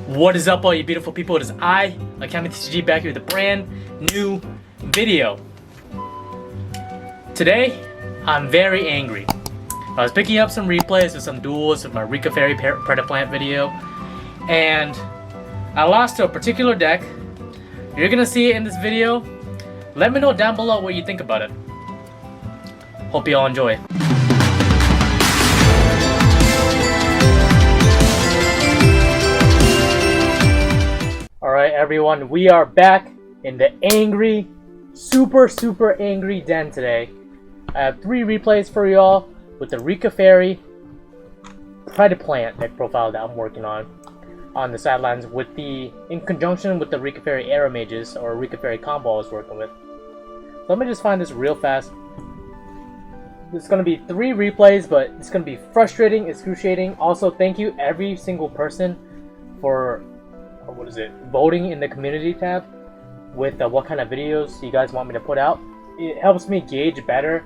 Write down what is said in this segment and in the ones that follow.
What is up, all you beautiful people? It is I, AkemiTCG, back here with a brand new video. Today, I'm very angry. I was picking up some replays of some duels of my rikkafairy Predaplant video, and I lost to a particular deck. You're gonna see it in this video. Let me know down below what you think about it. Hope you all enjoy. Alright everyone, we are back in the angry, super angry den today. I have 3 replays for y'all with the rikkafairy Predaplant deck profile that I'm working on the sidelines in conjunction with the rikkafairy Aromages or rikkafairy combo I was working with. So let me just find this real fast. There's going to be 3 replays, but it's going to be frustrating, excruciating. Also, thank you every single person for voting in the community tab with what kind of videos you guys want me to put out. It helps me gauge better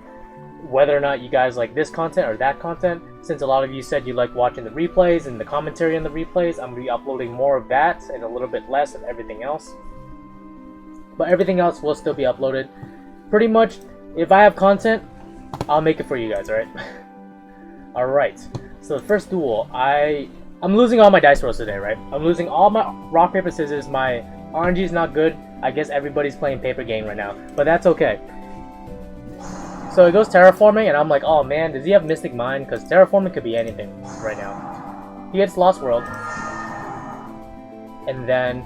whether or not you guys like this content or that content. Since a lot of you said you like watching the replays and the commentary on the replays, I'm going to be uploading more of that and a little bit less of everything else. But everything else will still be uploaded. Pretty much, if I have content, I'll make it for you guys, alright? Alright, so the first duel, I'm losing all my dice rolls today, right? I'm losing all my rock, paper, scissors. My RNG is not good. I guess everybody's playing paper game right now, but that's okay. So it goes terraforming, and I'm like, oh man, does he have Mystic Mind? Because terraforming could be anything right now. He gets Lost World. And then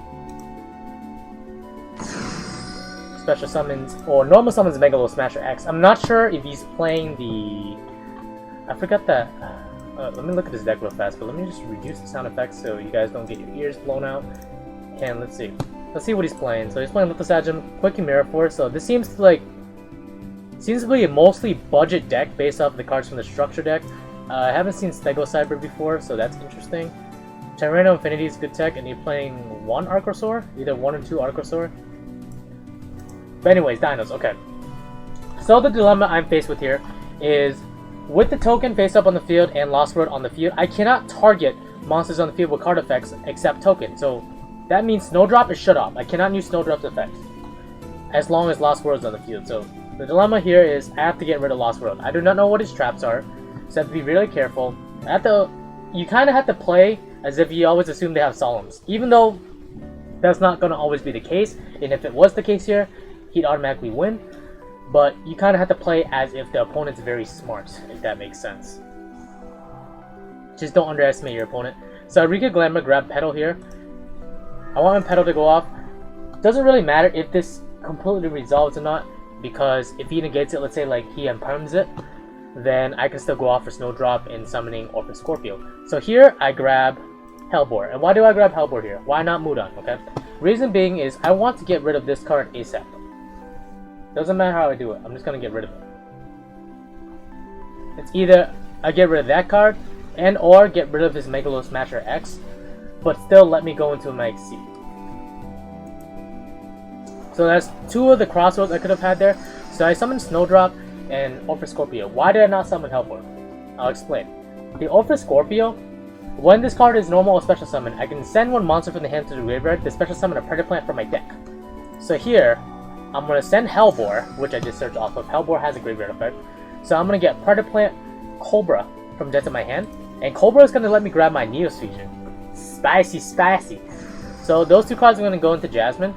special summons, or normal summons Megalo Smasher X. I'm not sure if he's playing the... I forgot that... let me look at this deck real fast, but let me just reduce the sound effects so you guys don't get your ears blown out. And let's see what he's playing. So he's playing Lithosagem, Quick Mirror Force. So this seems to be a mostly budget deck based off of the cards from the structure deck. I haven't seen Stego Cyber before, so that's interesting. Tyranno Infinity is good tech, and you're playing 1 Archosaur, either 1 or 2 Archosaur. But anyways, dinos, okay. So the dilemma I'm faced with here is, with the token face up on the field and Lost World on the field, I cannot target monsters on the field with card effects except token. So that means Snowdrop is shut off. I cannot use Snowdrop's effects as long as Lost World is on the field. So the dilemma here is I have to get rid of Lost World. I do not know what his traps are, so I have to be really careful. You kind of have to play as if you always assume they have Solemns, even though that's not going to always be the case. And if it was the case here, he'd automatically win. But you kind of have to play as if the opponent's very smart, if that makes sense. Just don't underestimate your opponent. So Rikka Glamour grab Petal here. I want my Petal to go off. Doesn't really matter if this completely resolves or not, because if he negates it, let's say like he imperms it, then I can still go off for Snowdrop and summoning or for Scorpio. So here I grab Hellbore. And why do I grab Hellbore here? Why not Mudan, okay? Reason being is I want to get rid of this card ASAP. Doesn't matter how I do it, I'm just gonna get rid of it. It's either I get rid of that card and or get rid of this Megalo Smasher X, but still let me go into my XC. So that's 2 of the crossroads I could have had there. So I summoned Snowdrop and Orphan Scorpio. Why did I not summon Hellbore? I'll explain. The Orphan Scorpio, when this card is normal or special summon, I can send 1 monster from the hand to the graveyard to special summon a Predaplant from my deck. So here, I'm going to send Hellbore, which I just searched off of. Hellbore has a graveyard effect. So I'm going to get Predaplant Cobra from depth of my hand. And Cobra is going to let me grab my Neos Fusion. Spicy. So those 2 cards are going to go into Jasmine.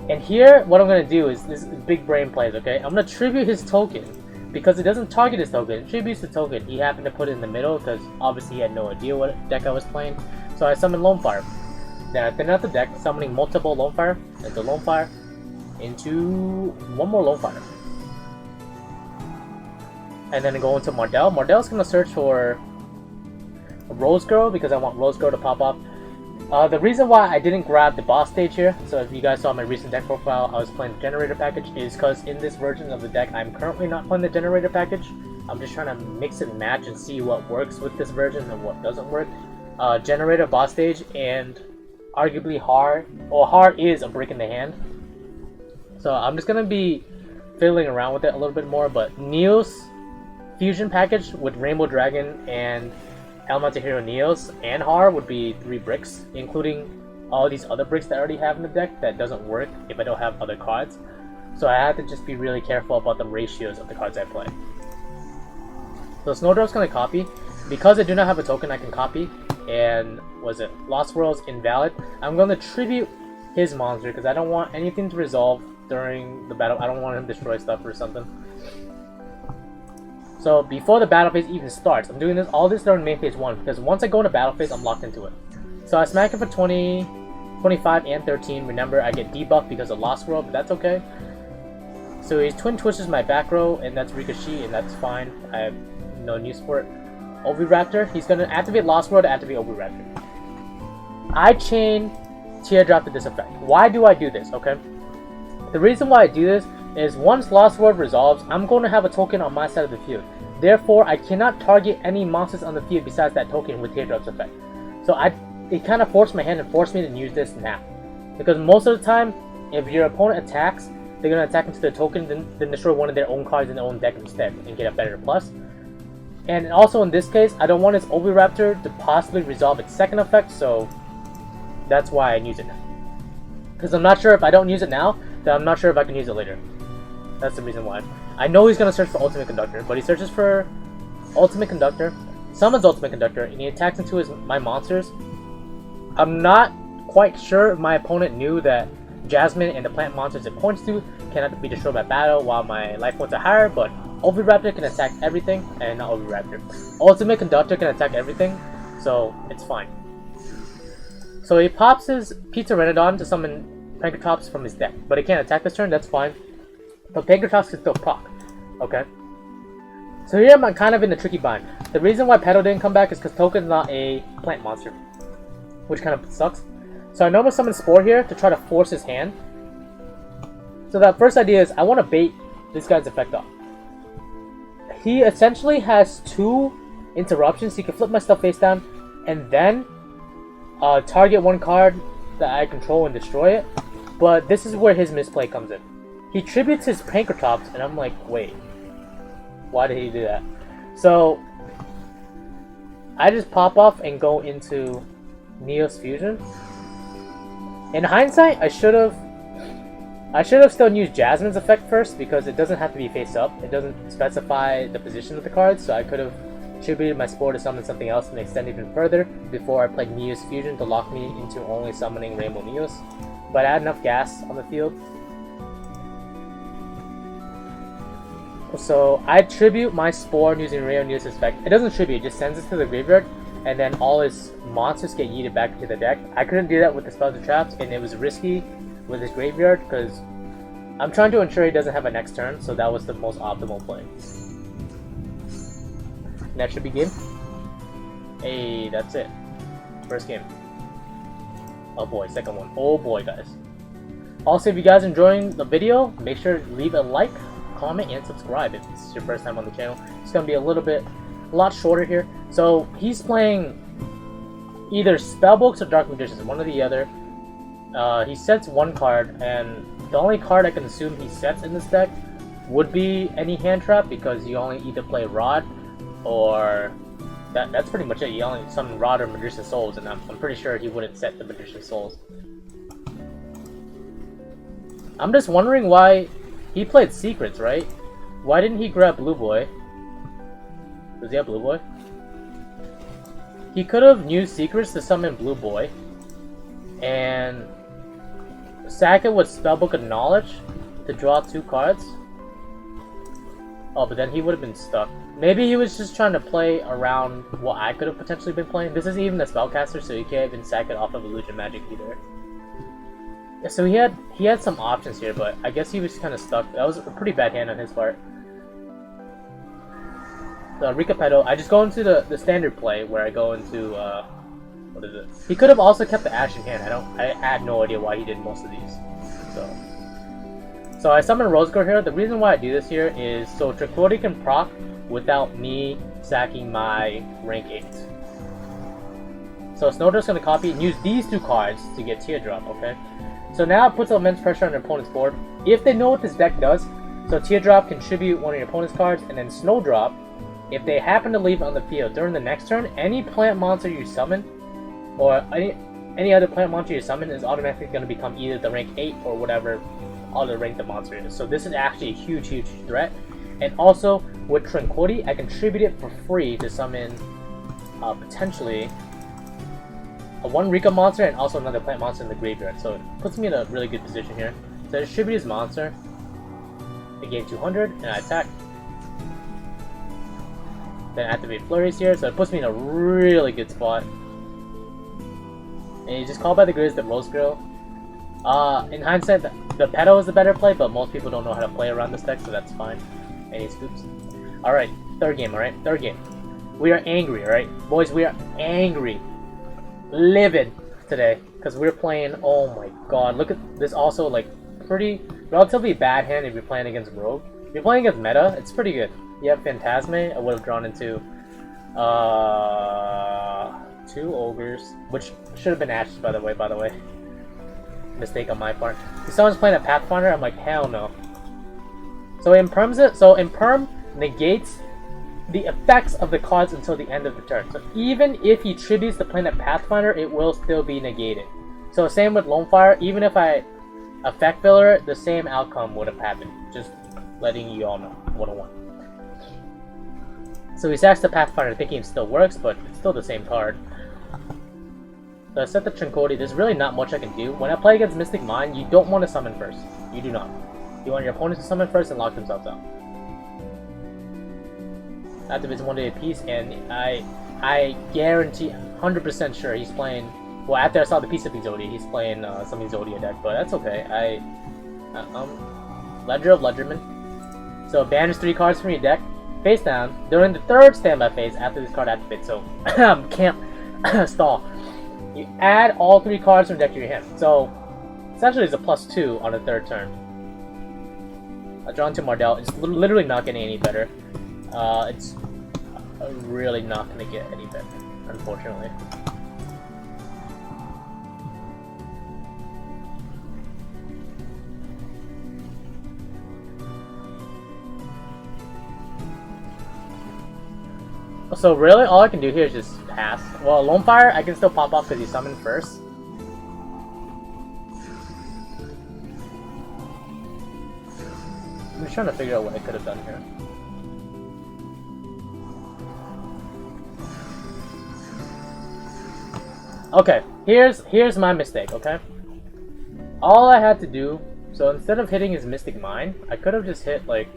And here, what I'm going to do is, this is big brain plays, okay? I'm going to tribute his token. Because it doesn't target his token, it tributes the token. He happened to put it in the middle because obviously he had no idea what deck I was playing. So I summoned Lonefire. Then I thin out the deck, summoning multiple Lonefire. Into Lonefire. Into 1 more Lonefire. And then go into Mardell. Mardell's going to search for a Rose Girl because I want Rose Girl to pop up. The reason why I didn't grab the boss stage here, so if you guys saw my recent deck profile, I was playing the generator package, is because in this version of the deck, I'm currently not playing the generator package. I'm just trying to mix and match and see what works with this version and what doesn't work. Generator, boss stage, and arguably Har, or Har is a brick in the hand. So I'm just going to be fiddling around with it a little bit more, but Neos Fusion package with Rainbow Dragon and Elemental Hero Neos and Har would be 3 bricks, including all these other bricks that I already have in the deck that doesn't work if I don't have other cards. So I have to just be really careful about the ratios of the cards I play. So Snowdrop's going to copy. Because I do not have a token I can copy, and was it Lost World's invalid, I'm going to tribute his monster because I don't want anything to resolve during the battle. I don't want him to destroy stuff or something. So before the battle phase even starts, I'm doing all this during main phase 1 because once I go into battle phase, I'm locked into it. So I smack him for 20, 25, and 13. Remember, I get debuffed because of Lost World, but that's okay. So he twin twists my back row, and that's Rikka, and that's fine. I have no use for it. Oviraptor, he's going to activate Lost World to activate Oviraptor. I chain Teardrop to this effect. Why do I do this, okay? The reason why I do this is once Lost World resolves, I'm going to have a token on my side of the field. Therefore, I cannot target any monsters on the field besides that token with Teardrop's effect. So it kind of forced my hand and forced me to use this now. Because most of the time, if your opponent attacks, they're going to attack into the token, then destroy one of their own cards in their own deck instead and get a better plus. And also in this case, I don't want his Oviraptor to possibly resolve its second effect, so that's why I use it now. Because I'm not sure if I don't use it now, then I'm not sure if I can use it later. That's the reason why. I know he's going to search for Ultimate Conductor, but he searches for Ultimate Conductor, summons Ultimate Conductor, and he attacks into my monsters. I'm not quite sure if my opponent knew that Jasmine and the plant monsters it points to cannot be destroyed by battle while my life points are higher, but Oviraptor can attack everything, and not Oviraptor. Ultimate Conductor can attack everything, so it's fine. So he pops his Pizza Renodon to summon Pankratops from his deck, but he can't attack this turn, that's fine. But Pankratops can still proc, okay? So here I'm kind of in a tricky bind. The reason why Petal didn't come back is because Token's not a plant monster, which kind of sucks. So I normally summon Spore here to try to force his hand. So that first idea is I want to bait this guy's effect off. He essentially has 2 interruptions. He can flip my stuff face down and then target one card that I control and destroy it. But this is where his misplay comes in. He tributes his Pankratops, and I'm like, wait, why did he do that? So I just pop off and go into Neos Fusion. In hindsight, I should have still used Jasmine's effect first because it doesn't have to be face up. It doesn't specify the position of the cards, so I could have tributed my Spore to summon something else and extend even further before I played Neos Fusion to lock me into only summoning Rainbow Neos. But I had enough gas on the field. So I tribute my Spore using Rainbow Neos' effect. It doesn't tribute, it just sends it to the graveyard, and then all his monsters get yeeted back into the deck. I couldn't do that with the spells and traps, and it was risky with his graveyard because I'm trying to ensure he doesn't have a next turn, so that was the most optimal play. And that should be game. Hey, that's it. First game. Oh boy, second one. Oh boy, guys. Also, if you guys are enjoying the video, make sure to leave a like, comment, and subscribe if this is your first time on the channel. It's going to be a lot shorter here. So, he's playing either Spellbooks or Dark Magicians, one or the other. He sets one card, and the only card I can assume he sets in this deck would be any hand trap because you only either play Rod or that's pretty much it. You only summon Rod or Magician Souls, and I'm pretty sure he wouldn't set the Magician Souls. I'm just wondering why he played Secrets, right? Why didn't he grab Blue Boy? Does he have Blue Boy? He could have used Secrets to summon Blue Boy and sack it with Spellbook of Knowledge to draw 2 cards. Oh, but then he would have been stuck. Maybe he was just trying to play around what I could have potentially been playing. This isn't even a spellcaster, so you can't even sack it off of Illusion Magic either. Yeah, so he had some options here, but I guess he was kind of stuck. That was a pretty bad hand on his part. The Rikka Petal, I just go into the standard play where I go into what is it? He could have also kept the Ash in hand. I had no idea why he did most of these. So I summon Rosegore here. The reason why I do this here is so Tranquility can proc without me sacking my rank 8. So Snowdrop's going to copy and use these 2 cards to get Teardrop, okay? So now it puts immense pressure on your opponent's board. If they know what this deck does, so Teardrop can tribute one of your opponent's cards, and then Snowdrop, if they happen to leave it on the field during the next turn, any plant monster you summon, or any other plant monster you summon is automatically going to become either the rank 8 or whatever other rank the monster is. So this is actually a huge, huge threat. And also, with Tranquility, I can tribute it for free to summon potentially a 1 Rikka monster and also another plant monster in the graveyard. So it puts me in a really good position here. So I distribute his monster, I gain 200, and I attack. Then activate flurries here, so it puts me in a really good spot. And you just call by the Grizz, the Rose Girl. In hindsight, the Petal is the better play, but most people don't know how to play around this deck, so that's fine. Any scoops? Alright, third game, alright? Third game. We are angry, alright? Boys, we are angry. Livid today. Because we're playing, oh my god, look at this also, like, pretty, relatively bad hand if you're playing against Rogue. If you're playing against meta, it's pretty good. You have Phantasme, I would have drawn into, 2 Ogres, which should have been Ashes, by the way. Mistake on my part. If someone's playing a Pathfinder, I'm like, hell no. So Imperms it, so Imperm negates the effects of the cards until the end of the turn. So even if he tributes the planet Pathfinder, it will still be negated. So same with Lonefire, even if I effect filler, the same outcome would have happened. Just letting you all know, 101. So he sacks the Pathfinder thinking it still works, but it's still the same card. So I set the Tranquility. There's really not much I can do. When I play against Mystic Mind, you don't want to summon first. You do not. You want your opponent to summon first and lock themselves out. Activates 1 day apiece, and I guarantee, 100% sure he's playing. Well, after I saw the piece of Exodia, he's playing some Exodia deck, but that's okay. Ledger of Ledgerman. So banish 3 cards from your deck, face down, during the 3rd standby phase after this card activates. So, can't stall. You add all 3 cards from your deck to your hand. So, essentially it's a +2 on the 3rd turn. I draw into Mardell. It's literally not getting any better. It's really not going to get any better, unfortunately. So really, all I can do here is just pass. Well, Lonefire, I can still pop off because he summoned first. I'm just trying to figure out what I could have done here. Okay, here's my mistake, okay? All I had to do, so instead of hitting his Mystic Mind, I could have just hit, like,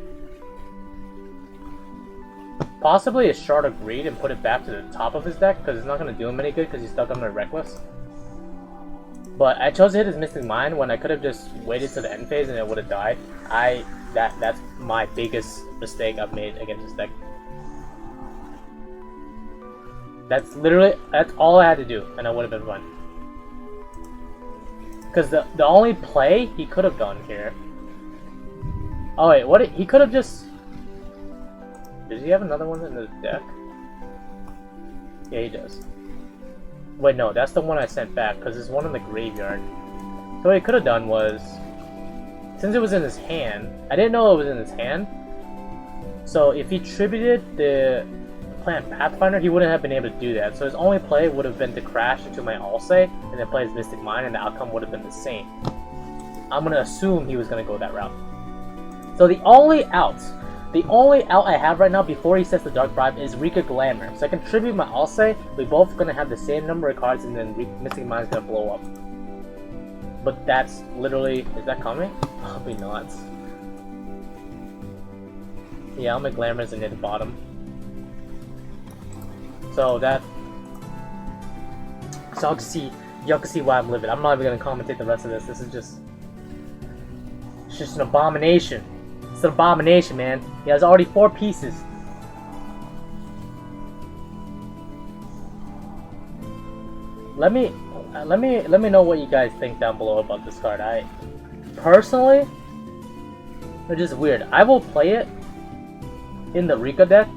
possibly a Shard of Greed and put it back to the top of his deck, because it's not going to do him any good because he's stuck under Reckless. But I chose to hit his Mystic Mind when I could have just waited to the end phase and it would have died. That's my biggest mistake I've made against this deck. That's all I had to do, and I would have been fine. Because the only play he could have done here... Oh wait, he could have just... Does he have another one in the deck? Yeah, he does. Wait, no, that's the one I sent back, because there's one in the graveyard. So what he could have done was... Since it was in his hand, I didn't know it was in his hand. So if he tributed the plant Pathfinder, he wouldn't have been able to do that. So his only play would have been to crash into my Alsay and then play his Mystic Mind, and the outcome would have been the same. I'm going to assume he was going to go that route. So the only out I have right now before he sets the Dark Bribe is Rikka Glamour. So I can tribute my Alsay, we're both going to have the same number of cards, and then Mystic Mind is going to blow up. But that's literally... Is that coming? Probably not. Yeah, I'll make Glamours and hit the bottom. So that... So y'all can see why I'm livid. I'm not even going to commentate the rest of this. This is just... It's just an abomination. It's an abomination, man. He has already 4 pieces. Let me know what you guys think down below about this card. I personally, it's just weird. I will play it in the Rikka deck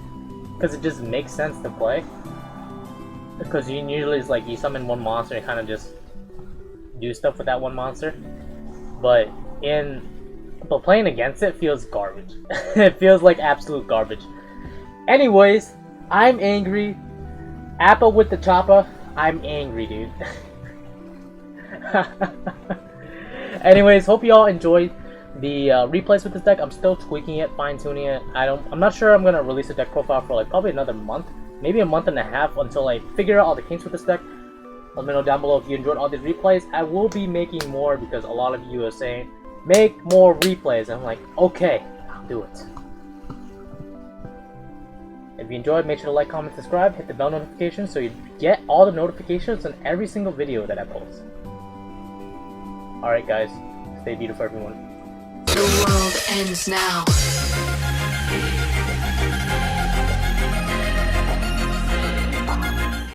because it just makes sense to play. Because usually it's like you summon one monster and kind of just do stuff with that one monster. But playing against it feels garbage. It feels like absolute garbage. Anyways, I'm angry. Apple with the chopper. I'm angry, dude. Anyways, hope you all enjoyed the replays with this deck. I'm still tweaking it, fine-tuning it. I'm not sure I'm gonna release a deck profile for like probably another month, maybe a month and a half until I figure out all the kinks with this deck. Let me know down below if you enjoyed all these replays. I will be making more because a lot of you are saying make more replays. And I'm like, okay, I'll do it. If you enjoyed, make sure to like, comment, subscribe, hit the bell notification so you get all the notifications on every single video that I post. Alright guys, stay beautiful everyone. The world ends now.